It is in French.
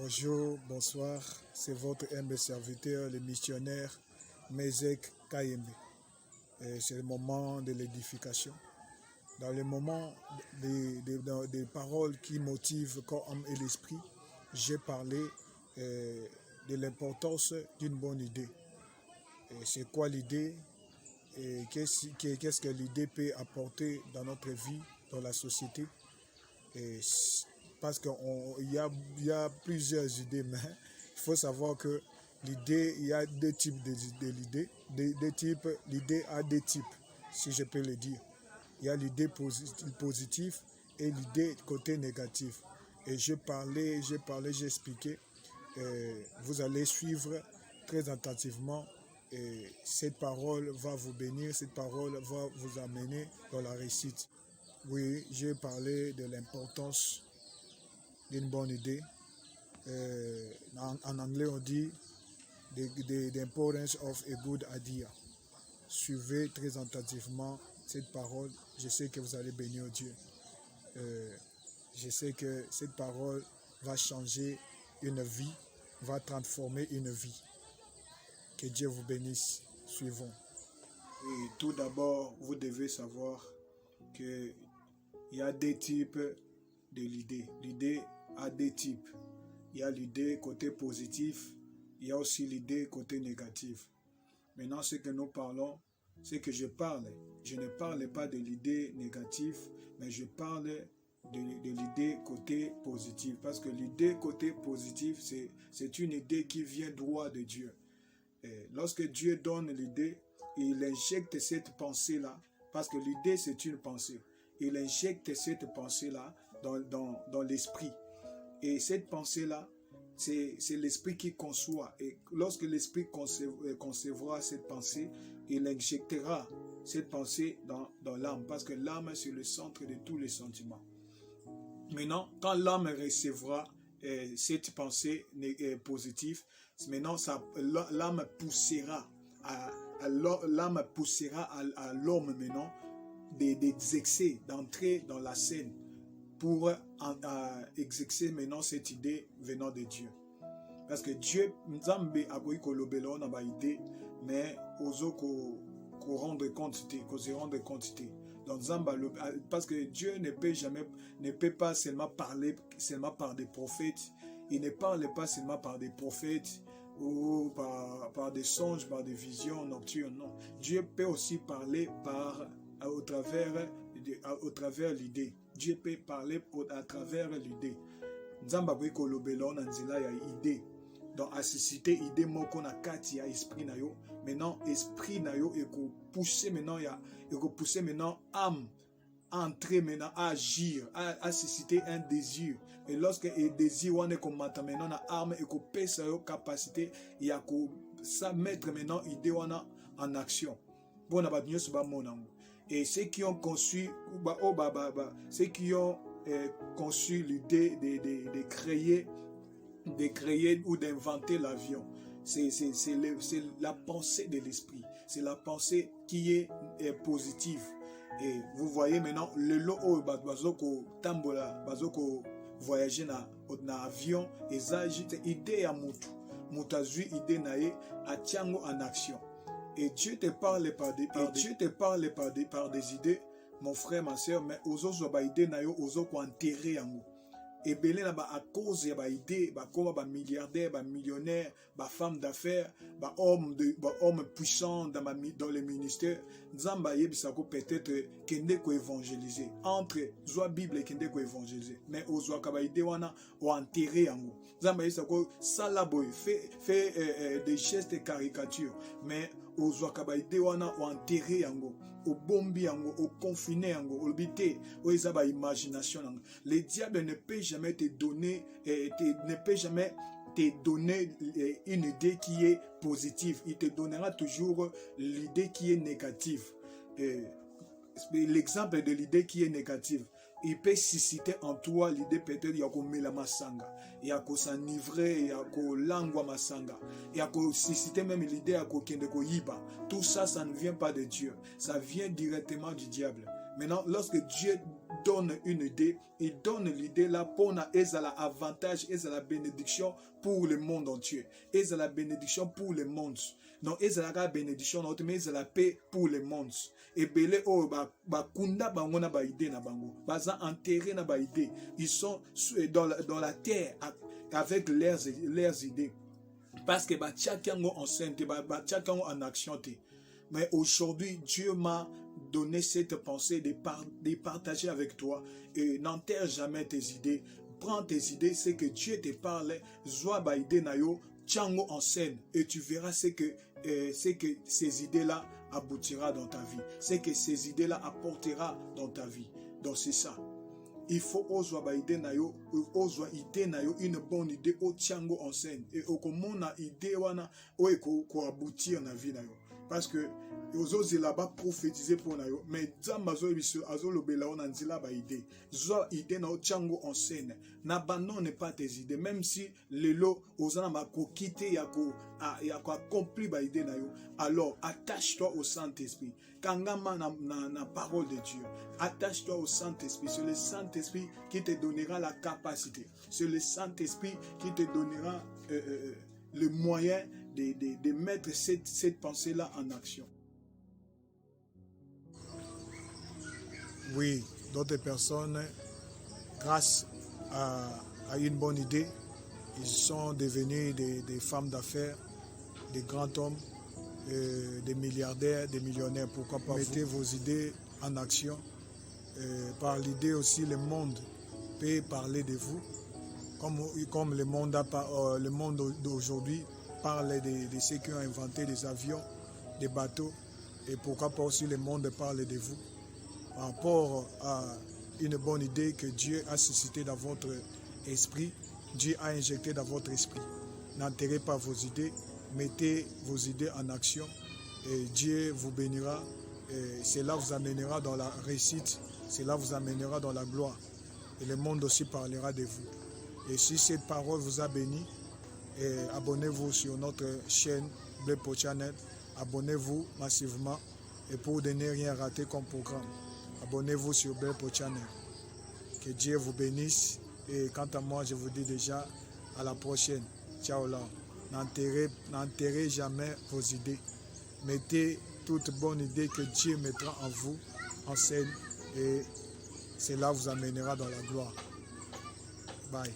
Bonjour, bonsoir, c'est votre humble serviteur, le missionnaire Mezek Kayembe. C'est le moment de l'édification. Dans le moment des paroles qui motivent corps, âme et l'esprit, j'ai parlé de l'importance d'une bonne idée. C'est quoi l'idée? Qu'est-ce que l'idée peut apporter dans notre vie, dans la société? Parce qu'il y a plusieurs idées, mais il faut savoir que l'idée, il y a deux types d'idées. L'idée a deux types, si je peux le dire. Il y a l'idée positive et l'idée côté négatif. Et j'ai expliqué. Vous allez suivre très attentivement. Et cette parole va vous bénir, cette parole va vous amener dans la réussite. Oui, j'ai parlé de l'importance d'une bonne idée. En anglais, on dit the importance of a good idea. Suivez très attentivement cette parole. Je sais que vous allez bénir Dieu. Je sais que cette parole va changer une vie, va transformer une vie. Que Dieu vous bénisse. Suivons. Et tout d'abord, vous devez savoir qu'il y a deux types de l'idée. L'idée a deux types. Il y a l'idée côté positif, il y a aussi l'idée côté négatif. Maintenant, ce que nous parlons, c'est que je ne parle pas de l'idée négative, mais je parle de l'idée côté positif. Parce que l'idée côté positif, c'est une idée qui vient droit de Dieu. Et lorsque Dieu donne l'idée, il injecte cette pensée-là, parce que l'idée c'est une pensée. Il injecte cette pensée-là dans l'esprit. Et cette pensée-là, c'est l'esprit qui conçoit. Et lorsque l'esprit concevra cette pensée, il injectera cette pensée dans l'âme. Parce que l'âme, c'est le centre de tous les sentiments. Maintenant, quand l'âme recevra cette pensée positive, maintenant l'âme poussera à l'homme maintenant d'exercer, d'entrer dans la scène pour exercer maintenant cette idée venant de Dieu. Parce que Dieu, Nzambe a koyi kolobela na ba idée, mais ozo ko rendre compte, donc parce que Dieu ne peut pas seulement parler par des prophètes. Il ne parle pas seulement par des prophètes ou par des songes, par des visions nocturnes. Non. Dieu peut aussi parler au travers l'idée. Dieu peut parler à travers l'idée. Nzamba koyi kolobela na nzela ya idée. Donc à susciter idée moko na kati ya esprit na yo. Maintenant esprit na yo et pousser maintenant âme à entrer maintenant à agir, à susciter un désir. Et lorsque le désir on est comme maintenant na âme et que pèse sa capacité il y a ça mettre maintenant idée en action. Bon abadnyo suba monango. Et ceux qui ont conçu conçu l'idée de créer ou d'inventer l'avion. C'est la pensée de l'esprit. C'est la pensée qui est positive. Et vous voyez maintenant, le lot où bazoko tambola, bazoko voyager na avion, et ça juste idée à mutu. Mutazui idée nae a tiango en action. Et Dieu te parle par des idées, mon frère, ma soeur, mais aux autres idées nayo, aux autres enterrer en haut. Et belé à cause ya ba idée ba comme ba milliardaire ba millionnaire ba femme d'affaires ba homme puissant dans les ministères nzamba yebisako peut-être kende ko évangéliser entre zwa bible kende ko évangéliser mais ozwa ka ba idée wana o enterrer yango nzamba yebisako sala boy fait des gestes caricatures mais ozwa ka ba idée wana o enterrer yango au bombi yango au confiné yango au bité o eza ba imagination yango. Le diable ne peut jamais te donner une idée qui est positive. Il te donnera toujours l'idée qui est négative. L'exemple de l'idée qui est négative, il peut susciter en toi l'idée peut-être il y a comme la masanga, il y a comme s'enivrer, il y a comme langua masanga, il y a comme susciter même l'idée à kende ko yiba. Tout ça, ça ne vient pas de Dieu, ça vient directement du diable. Maintenant, lorsque Dieu donne une idée, il donne l'idée là pour la avantage, et la bénédiction pour le monde entier. Et la bénédiction pour le monde. Non, et la bénédiction, mais la paix pour le monde. Et belé oh ba kunda bango na ba idée na bango. Baza enterré na ba idée. Ils sont dans la terre avec leurs idées. Parce que ba tchakango en scène, ba tchakango en action. Mais aujourd'hui, Dieu m'a donné cette pensée de partager avec toi. Et n'enterre jamais tes idées. Prends tes idées, c'est que Dieu te parle. Zoa ba idée na yo, tchango en scène. Et tu verras c'est que ces idées-là aboutira dans ta vie. C'est que ces idées-là apportera dans ta vie. Donc c'est ça. Il faut oser une bonne idée au tiango en scène et au comment na idée wana ko aboutir na vie na yo parce que ozozi là-bas prophétiser pour na yo mais zambazo biso azolobela ona nzila ba idée zo idée na tiango en scène n'abandonne pas tes idées même si lelo ozana makokite ya ko accomplir ba idée na yo alors attache-toi au Saint-Esprit. Kangama na parole de Dieu. Attache-toi au Saint-Esprit. C'est le Saint-Esprit qui te donnera la capacité. C'est le Saint-Esprit qui te donnera le moyen de mettre cette pensée-là en action. Oui, d'autres personnes, grâce à une bonne idée, ils sont devenus des femmes d'affaires, des grands hommes, des milliardaires, des millionnaires. Pourquoi pas? Mettez vos idées en action. Par l'idée aussi, le monde peut parler de vous. Comme le monde d'aujourd'hui parle de ceux qui ont inventé des avions, des bateaux. Et pourquoi pas aussi le monde parle de vous. Par rapport à une bonne idée que Dieu a suscitée dans votre esprit, Dieu a injecté dans votre esprit. N'enterrez pas vos idées. Mettez vos idées en action et Dieu vous bénira. Et cela vous amènera dans la réussite, cela vous amènera dans la gloire. Et le monde aussi parlera de vous. Et si cette parole vous a béni, abonnez-vous sur notre chaîne Blepo Channel. Abonnez-vous massivement et pour ne rien rater comme programme. Abonnez-vous sur Blepo Channel. Que Dieu vous bénisse. Et quant à moi, je vous dis déjà à la prochaine. Ciao là. N'enterrez jamais vos idées. Mettez toute bonne idée que Dieu mettra en vous en scène et cela vous amènera dans la gloire. Bye.